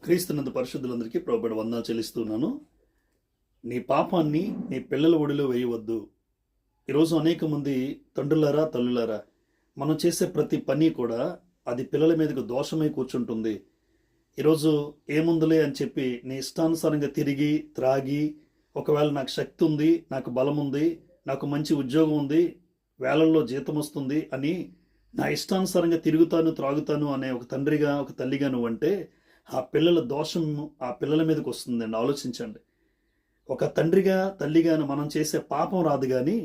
క్రీస్తునందు పరిశుద్ధులందరికీ ప్రభువుపేట వందనాలు చెల్లిస్తున్నాను. నీ పాపాన్ని నీ పిల్లల ఒడిలో వేయవద్దు. ఈరోజు అనేక మంది తండ్రులారా, తల్లులారా, మనం చేసే ప్రతి పని కూడా అది పిల్లల మీదకు దోషమై కూర్చుంటుంది. ఈరోజు ఏముందులే అని చెప్పి నీ ఇష్టానుసారంగా తిరిగి త్రాగి, ఒకవేళ నాకు శక్తి ఉంది, నాకు బలం ఉంది, నాకు మంచి ఉద్యోగం ఉంది, వేలల్లో జీతం వస్తుంది అని నా ఇష్టానుసారంగా తిరుగుతాను, త్రాగుతాను అనే ఒక తండ్రిగా, ఒక తల్లిగా నువ్వంటే ఆ పిల్లల దోషం ఆ పిల్లల మీదకి వస్తుందండి. ఆలోచించండి. ఒక తండ్రిగా, తల్లిగాను మనం చేసే పాపం రాదు, కానీ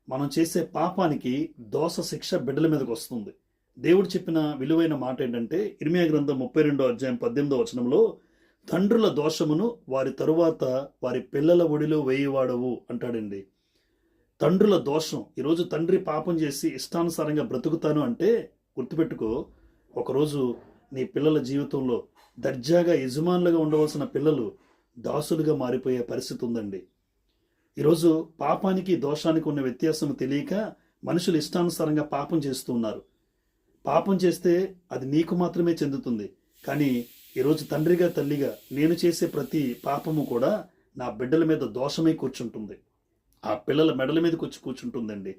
మనం చేసే పాపానికి దోష శిక్ష బిడ్డల మీదకి వస్తుంది. దేవుడు చెప్పిన విలువైన మాట ఏంటంటే, ఇర్మియా గ్రంథం 32వ అధ్యాయం 18వ వచనంలో, తండ్రుల దోషమును వారి తరువాత వారి పిల్లల ఒడిలో వేయవాడవు అంటాడండి. తండ్రుల దోషం. ఈరోజు తండ్రి పాపం చేసి ఇష్టానుసారంగా బ్రతుకుతాను అంటే గుర్తుపెట్టుకో, ఒకరోజు నీ పిల్లల జీవితంలో దర్జాగా యజమానులుగా ఉండవలసిన పిల్లలు దాసులుగా మారిపోయే పరిస్థితి ఉందండి. ఈరోజు పాపానికి దోషానికి ఉన్న వ్యత్యాసం తెలియక మనుషులు ఇష్టానుసారంగా పాపం చేస్తూ ఉన్నారు. పాపం చేస్తే అది నీకు మాత్రమే చెందుతుంది, కానీ ఈరోజు తండ్రిగా, తల్లిగా నేను చేసే ప్రతి పాపము కూడా నా బిడ్డల మీద దోషమై కూర్చుంటుంది. ఆ పిల్లల మెడల మీదకి వచ్చి కూర్చుంటుందండి.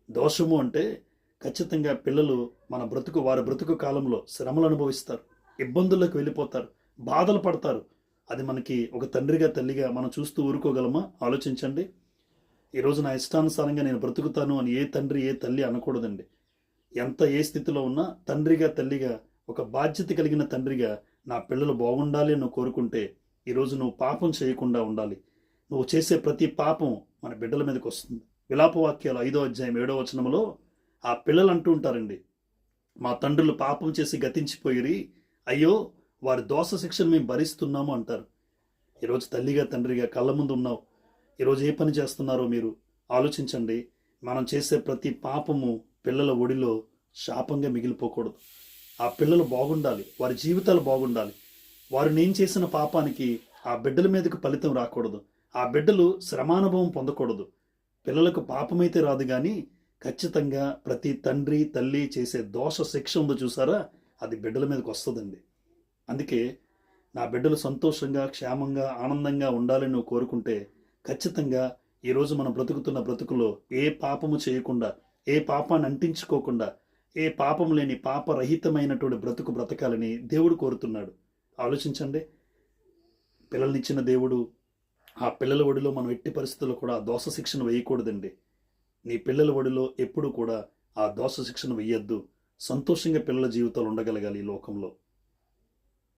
దోషము అంటే ఖచ్చితంగా పిల్లలు వారి బ్రతుకు కాలంలో శ్రమలు అనుభవిస్తారు, ఇబ్బందుల్లోకి వెళ్ళిపోతారు, బాధలు పడతారు. అది మనకి ఒక తండ్రిగా, తల్లిగా మనం చూస్తూ ఊరుకోగలమా? ఆలోచించండి. ఈరోజు నా ఇష్టానుసారంగా నేను బ్రతుకుతాను అని ఏ తండ్రి, ఏ తల్లి అనకూడదండి. ఏ స్థితిలో ఉన్నా తండ్రిగా, తల్లిగా, ఒక బాధ్యత కలిగిన తండ్రిగా నా పిల్లలు బాగుండాలి అని నువ్వు కోరుకుంటే ఈరోజు నువ్వు పాపం చేయకుండా ఉండాలి. నువ్వు చేసే ప్రతి పాపం మన బిడ్డల మీదకి వస్తుంది. విలాపవాక్యాలు 5వ అధ్యాయం 7వ వచనంలో ఆ పిల్లలు అంటూ ఉంటారండి, మా తండ్రులు పాపం చేసి గతించిపోయిరి, అయ్యో వారి దోష శిక్షను మేము భరిస్తున్నాము అంటారు. ఈరోజు తల్లిగా, తండ్రిగా కళ్ళ ముందు ఉన్నావు. ఈరోజు ఏ పని చేస్తున్నారో మీరు ఆలోచించండి. మనం చేసే ప్రతి పాపము పిల్లల ఒడిలో శాపంగా మిగిలిపోకూడదు. ఆ పిల్లలు బాగుండాలి, వారి జీవితాలు బాగుండాలి. వారు నేను చేసిన పాపానికి ఆ బిడ్డల మీదకు ఫలితం రాకూడదు. ఆ బిడ్డలు శ్రమానుభవం పొందకూడదు. పిల్లలకు పాపమైతే రాదు, కానీ ఖచ్చితంగా ప్రతి తండ్రి, తల్లి చేసే దోష శిక్ష ఉందో చూసారా, అది బిడ్డల మీదకి వస్తుందండి. అందుకే నా బిడ్డలు సంతోషంగా, క్షేమంగా, ఆనందంగా ఉండాలని నువ్వు కోరుకుంటే ఖచ్చితంగా ఈరోజు మనం బ్రతుకుతున్న బ్రతుకులో ఏ పాపము చేయకుండా, ఏ పాపాన్ని అంటించుకోకుండా, ఏ పాపం లేని పాపరహితమైనటువంటి బ్రతుకు బ్రతకాలని దేవుడు కోరుతున్నాడు. ఆలోచించండి. పిల్లల్నిచ్చిన దేవుడు ఆ పిల్లల ఒడిలో మనం ఎట్టి పరిస్థితుల్లో కూడా ఆ దోష శిక్షను వేయకూడదండి. నీ పిల్లల ఒడిలో ఎప్పుడూ కూడా ఆ దోష శిక్షను వేయొద్దు. సంతోషంగా పిల్లల జీవితాలు ఉండగలగాలి ఈ లోకంలో.